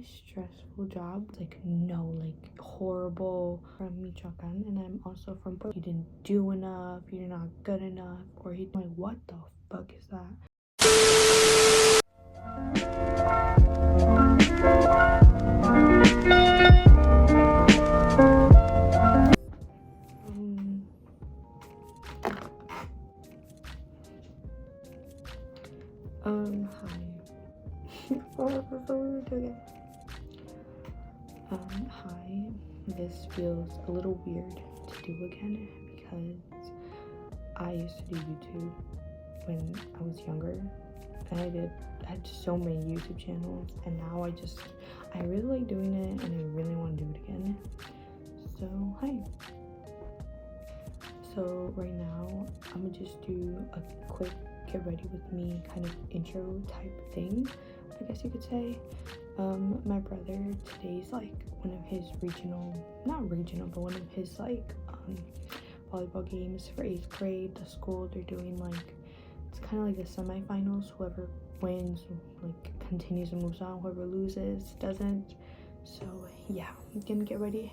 very stressful job. Like, no, like horrible. From Michoacan, and I'm also from Puerto. You didn't do enough, you're not good enough, or he like, what the fuck is that? Hi. Oh, that's so weird again. Hi. This feels a little weird to do again because I used to do YouTube when I was younger, and I had so many YouTube channels, and now I really like doing it, and I really want to do it again. So hi. So right now I'm gonna just do a quick get ready with me kind of intro type thing, I guess you could say. My brother, today's like one of his not regional, but one of his like volleyball games for 8th grade. The school, they're doing like, it's kind of like the semifinals. Whoever wins like continues and moves on, whoever loses doesn't. So yeah, I'm gonna get ready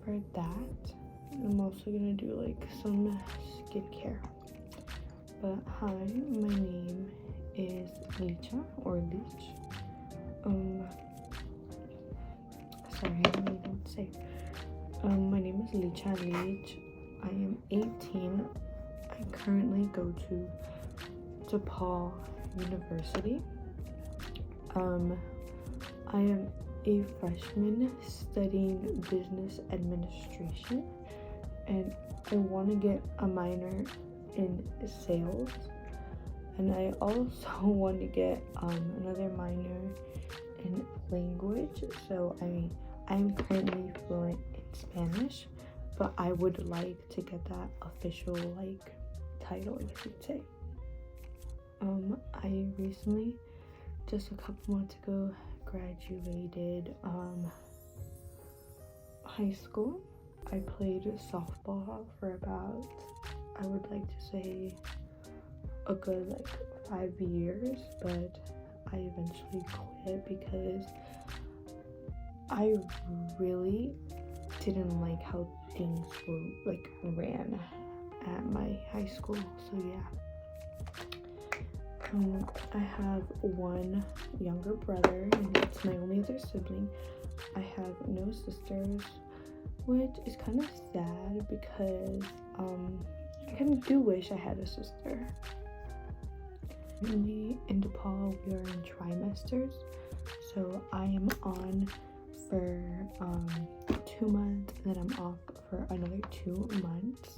for that. I'm also gonna do like some skincare. But hi, my name is Licha, or Leech. Sorry, I don't know what to say. My name is Licha Leech. I am 18. I currently go to DePaul University. I am a freshman studying business administration, and I want to get a minor in sales, and I also want to get another minor in language. So I'm currently fluent in Spanish, but I would like to get that official like title, if you could say. I recently, just a couple months ago, graduated high school. I played softball for about, I would like to say, a good like 5 years, but I eventually quit because I really didn't like how things were like ran at my high school. So yeah. I have one younger brother, and it's my only other sibling. I have no sisters, which is kind of sad because I kind of do wish I had a sister. Currently in DePaul, we are in trimesters, so I am on for 2 months, and then I'm off for another 2 months.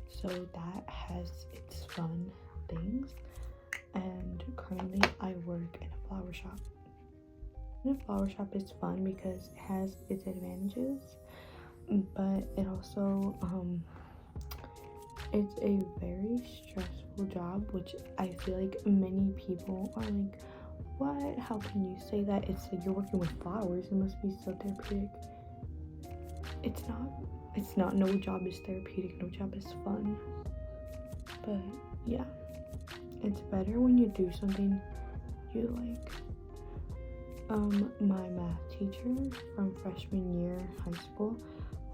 So that has its fun things. And currently I work in a flower shop. And a flower shop is fun because it has its advantages, but it also it's a very stressful job, which I feel like many people are like, what, how can you say that? It's like, you're working with flowers, it must be so therapeutic. It's not. No job is therapeutic, no job is fun. But yeah, it's better when you do something you like. My math teacher from freshman year high school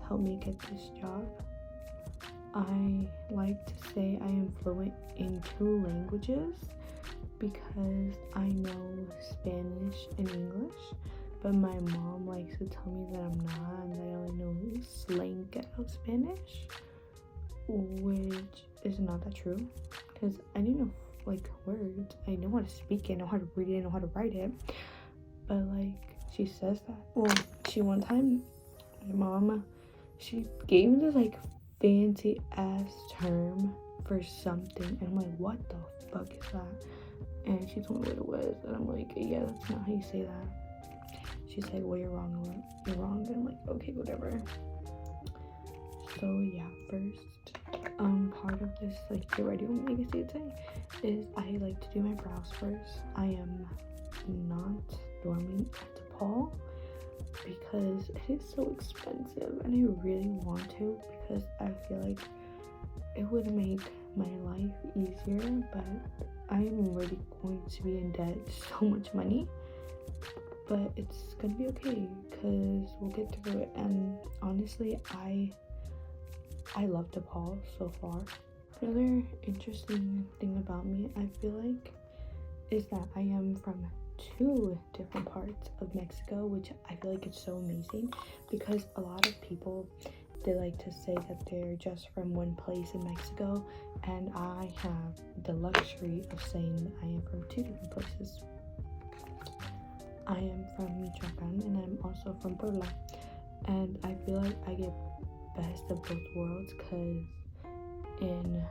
helped me get this job. I like to say I am fluent in 2 languages because I know Spanish and English, but my mom likes to tell me that I'm not, and that I only know slang of Spanish, which is not that true, because I didn't know like words. I know how to speak it, I know how to read it, I know how to write it, but like she says that. Well, one time my mom, she gave me this like fancy ass term for something, and I'm like, what the fuck is that? And she told me what it was, and I'm like, yeah, that's not how you say that. She's like, well, you're wrong, and I'm like, okay, whatever. So yeah, first part of this like get ready with me, I guess you could say, is I like to do my brows first. I am not dorming at DePaul because it is so expensive, and I really want to because I feel like it would make my life easier, but I am already going to be in debt so much money. but it's gonna be okay because we'll get through it. And honestly, I love Nepal so far. Another interesting thing about me, I feel like, is that I am from 2 different parts of Mexico, which I feel like it's so amazing, because a lot of people, they like to say that they're just from one place in Mexico, and I have the luxury of saying that I am from 2 different places. I am from Michoacan, and I'm also from Puebla, and I feel like I get best of both worlds, because in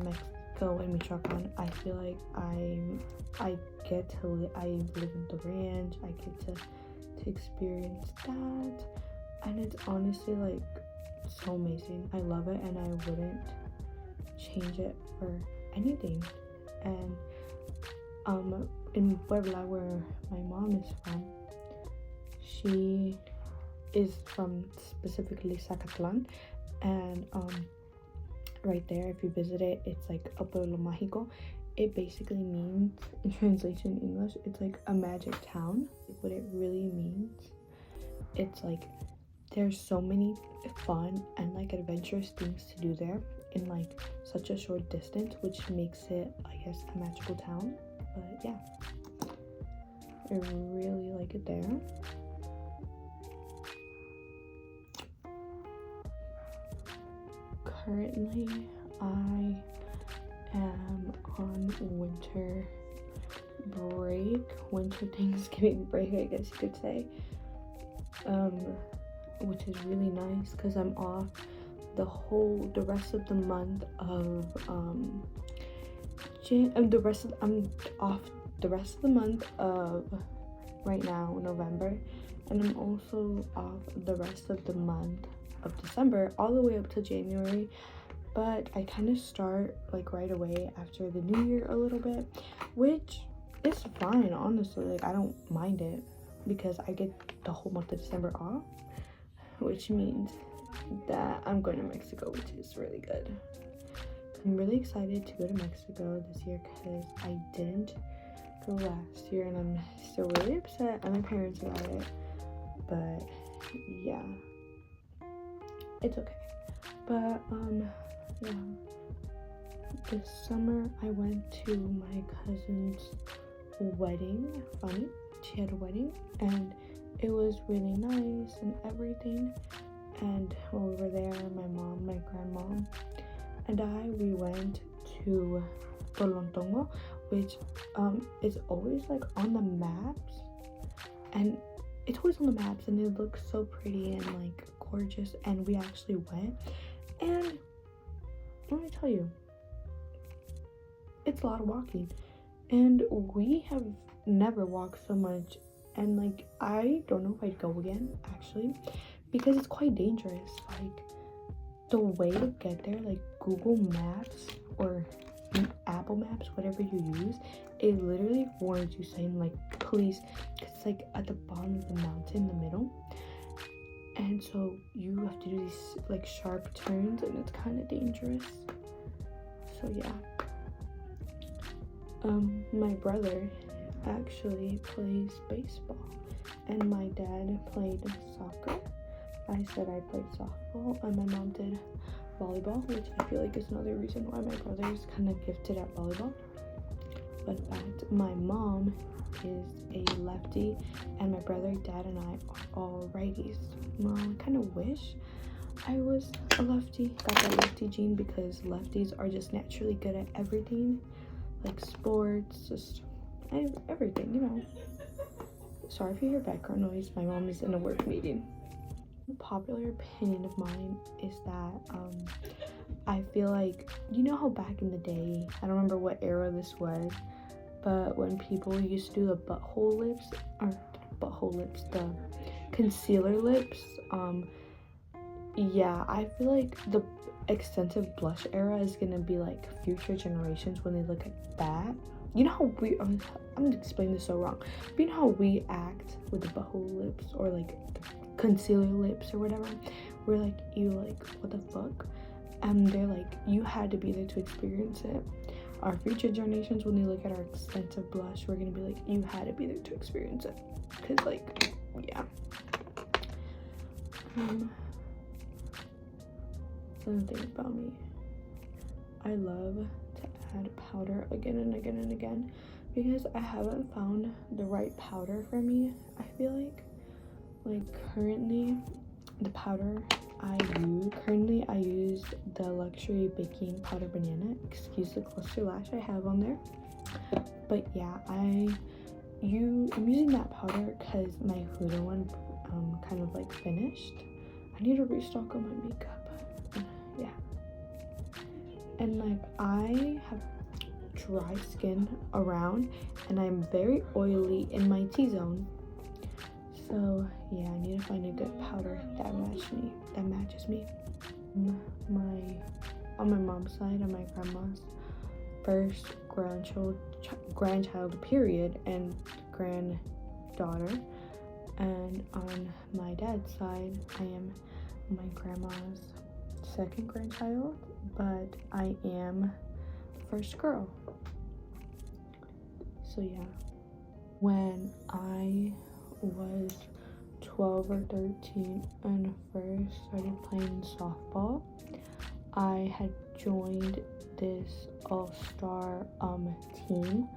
Mexico and Michoacan, I feel like I get to I live in the ranch. I get to experience that, and it's honestly like so amazing. I love it, and I wouldn't change it for anything. And in Puebla, where my mom is from, she is from specifically Zacatlan, and right there, if you visit it, it's like a pueblo mágico. It basically means, in translation in English, it's like a magic town. What it really means, it's like there's so many fun and like adventurous things to do there in like such a short distance, which makes it, I guess, a magical town. But yeah, I really like it there. Currently, I am on winter Thanksgiving break, I guess you could say, which is really nice because I'm off the rest of the month of I'm off the rest of the month of right now, November, and I'm also off the rest of the month of December all the way up to January. But I kind of start like right away after the new year a little bit, which is fine, honestly. Like, I don't mind it because I get the whole month of December off, which means that I'm going to Mexico, which is really good. I'm really excited to go to Mexico this year because I didn't go last year, and I'm still really upset at my parents about it. But yeah, it's okay. But yeah, this summer I went to my cousin's wedding. Funny, she had a wedding, and it was really nice and everything. And while we were there, my mom, my grandmom, and we went to Tolontongo, which is always like on the maps, and it's always on the maps, and it looks so pretty and like gorgeous. And we actually went, and let me tell you, it's a lot of walking, and we have never walked so much. And like, I don't know if I'd go again, actually, because it's quite dangerous. Like, the way to get there, like Google Maps or Apple Maps, whatever you use, it literally warns you, saying like, please, it's like at the bottom of the mountain in the middle, and so you have to do these like sharp turns, and it's kind of dangerous. So yeah, my brother actually plays baseball, and my dad played soccer. I said I played softball, and my mom did volleyball, which I feel like is another reason why my brother is kind of gifted at volleyball. Fun fact, my mom is a lefty, and my brother, dad, and I are all righties. Well, I kind of wish I was a lefty, got that lefty gene, because lefties are just naturally good at everything, like sports, just everything, you know. Sorry if you hear background noise, my mom is in a work meeting. A popular opinion of mine is that I feel like, you know how back in the day, I don't remember what era this was, but when people used to do the the concealer lips, yeah, I feel like the extensive blush era is gonna be like future generations when they look at that. You know how I'm gonna explain this so wrong, but you know how we act with the butthole lips or like the concealer lips or whatever, we're like, you like, what the fuck? And they're like, you had to be there to experience it. our future generations, when they look at our expensive blush, we're gonna be like, you had to be there to experience it. Because, like, yeah. Another thing about me, I love to add powder again and again and again, because I haven't found the right powder for me. I feel like currently the powder I use the Luxury Baking Powder Banana. Excuse the cluster lash I have on there, but yeah, I'm using that powder because my Huda one kind of like finished. I need to restock on my makeup. Yeah, and like I have dry skin around, and I'm very oily in my T-zone. So yeah, I need to find a good powder that matches me. On my mom's side, on my grandma's first grandchild period and granddaughter, and on my dad's side, I am my grandma's second grandchild, but I am first girl. So yeah, when I was 12 or 13 and first started playing softball, I had joined this all-star team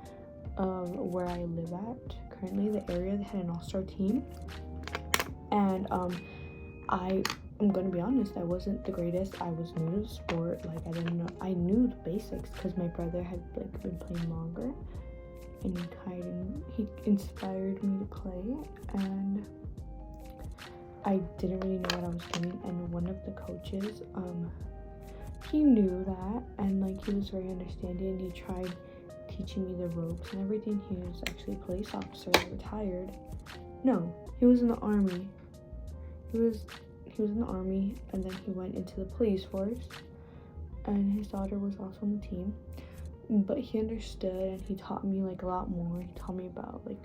where I live at currently. The area that had an all-star team, and I'm gonna be honest, I wasn't the greatest. I was new to the sport. Like, I didn't know. I knew the basics because my brother had like been playing longer, and he inspired me to play, and I didn't really know what I was doing. And one of the coaches, he knew that, and like he was very understanding, and he tried teaching me the ropes and everything. He was actually a police officer, retired. No, he was in the army. He was in the army, and then he went into the police force, and his daughter was also on the team. But he understood, and he taught me like a lot more. He taught me about like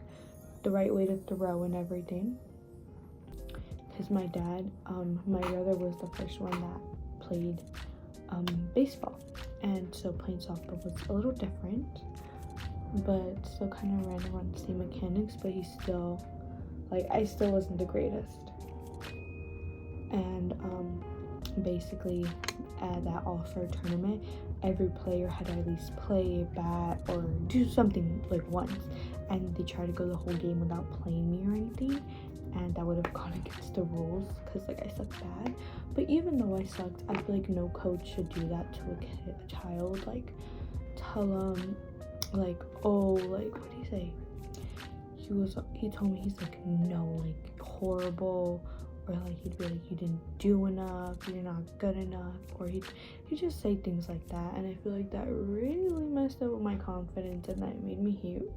the right way to throw and everything. Because my dad, my brother was the first one that played baseball, and so playing softball was a little different, but still kind of ran around the same mechanics. But he still, like, I still wasn't the greatest. And basically at that all-star tournament, every player had to at least play, bat, or do something like once, and they tried to go the whole game without playing me or anything, and that would have gone against the rules because like I sucked bad. But even though I sucked, I feel like no coach should do that to a child. Like, tell them like, oh, like, what do you say? He told me, he's like, no, like, horrible, or like he'd be like, you didn't do enough, you're not good enough, or he'd just say things like that. And I feel like that really messed up with my confidence, and that made me hate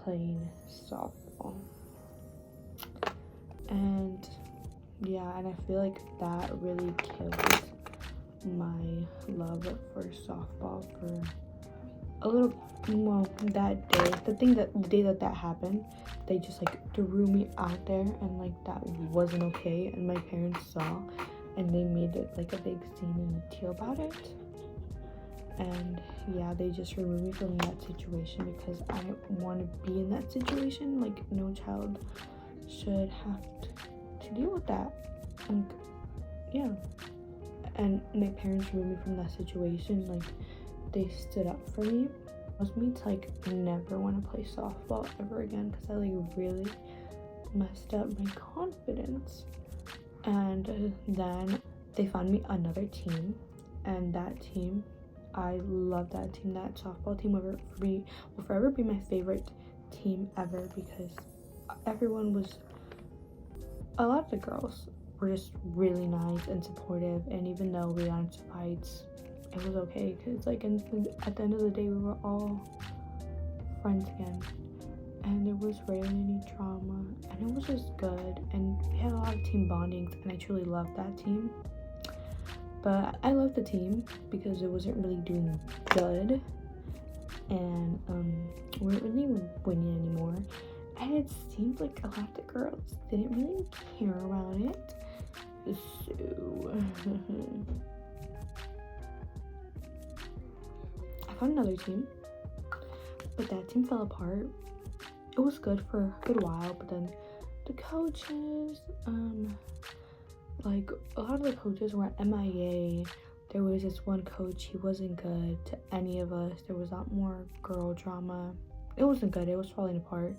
playing softball. And yeah, and I feel like that really killed my love for softball for a little. Well, that day, the day that happened, they just like threw me out there, and like that wasn't okay, and my parents saw, and they made it like a big scene and a deal about it. And yeah, they just removed me from that situation because I didn't want to be in that situation. Like, no child should have to deal with that. Like, yeah. And my parents removed me from that situation. Like, they stood up for me. Caused me to like never want to play softball ever again because I like really messed up my confidence. And then they found me another team, and that team, I love that team. That softball team will forever be my favorite team ever, because a lot of the girls were just really nice and supportive, and even though we got into fights, it was okay, because like at the end of the day, we were all friends again, and there was rarely any drama, and it was just good, and we had a lot of team bondings, and I truly loved that team. But I loved the team because it wasn't really doing good, and we weren't really winning anymore, and it seemed like a lot of the girls didn't really care about it. So I on another team, but that team fell apart. It was good for a good while, but then the coaches, like a lot of the coaches were MIA. There was this one coach, he wasn't good to any of us. There was a lot more girl drama. It wasn't good, it was falling apart.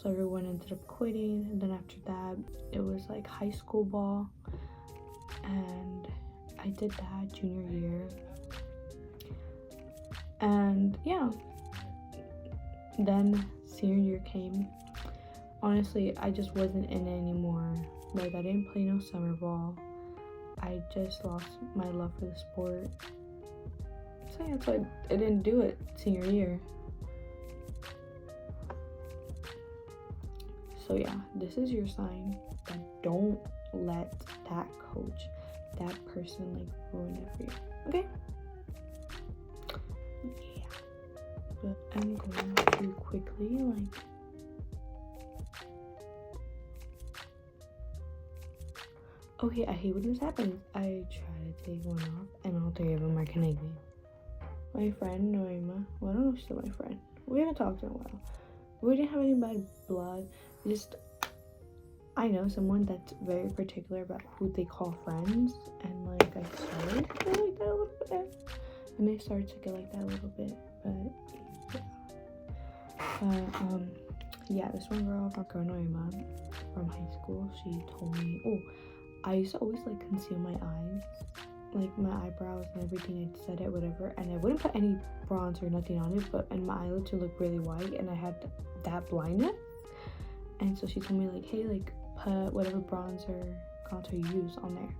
So everyone ended up quitting, and then after that, it was like high school ball, and I did that junior year. And yeah, then senior year came. Honestly, I just wasn't in it anymore. Like, I didn't play no summer ball. I just lost my love for the sport. So yeah, so I didn't do it senior year. So yeah, this is your sign that don't let that coach, that person, like, ruin it for you. Okay? Yeah. But I'm going to quickly, like, okay, I hate when this happens. I try to take one off, and all three of them are connected. My friend, Noema, well, I don't know if she's still my friend. We haven't talked in a while. We didn't have any bad blood. Just, I know someone that's very particular about who they call friends, and, like, I started to get like that a little bit. And I started to get like that a little bit, but yeah. Yeah, this one girl, Noema, from high school, she told me, oh, I used to always, like, conceal my eyes, like my eyebrows and everything. I said it, whatever, and I wouldn't put any bronze or nothing on it, but and my eyelids would look really white, and I had that blindness. And so she told me, like, hey, like, put whatever bronze or contour you use on there.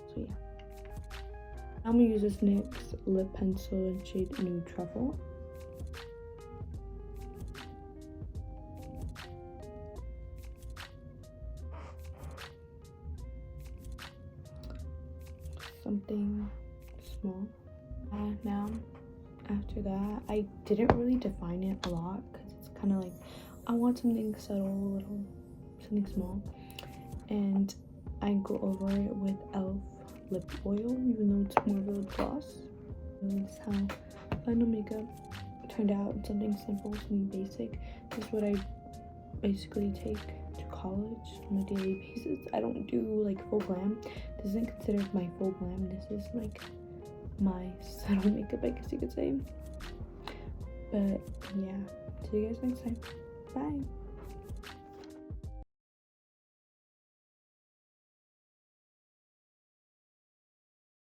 So yeah, I'm gonna use this NYX lip pencil in shade Nude Truffle. Something small. Now after that, I didn't really define it a lot because it's kind of like I want something subtle, little, something small, and I go over it with elf lip oil, even though it's more of a lip gloss. And this is how final makeup turned out. Something simple, something basic. This is what I basically take to college on a daily basis. I don't do like full glam. This isn't considered my full glam. This is like my subtle makeup, I guess you could say. But yeah, see you guys next time. Bye.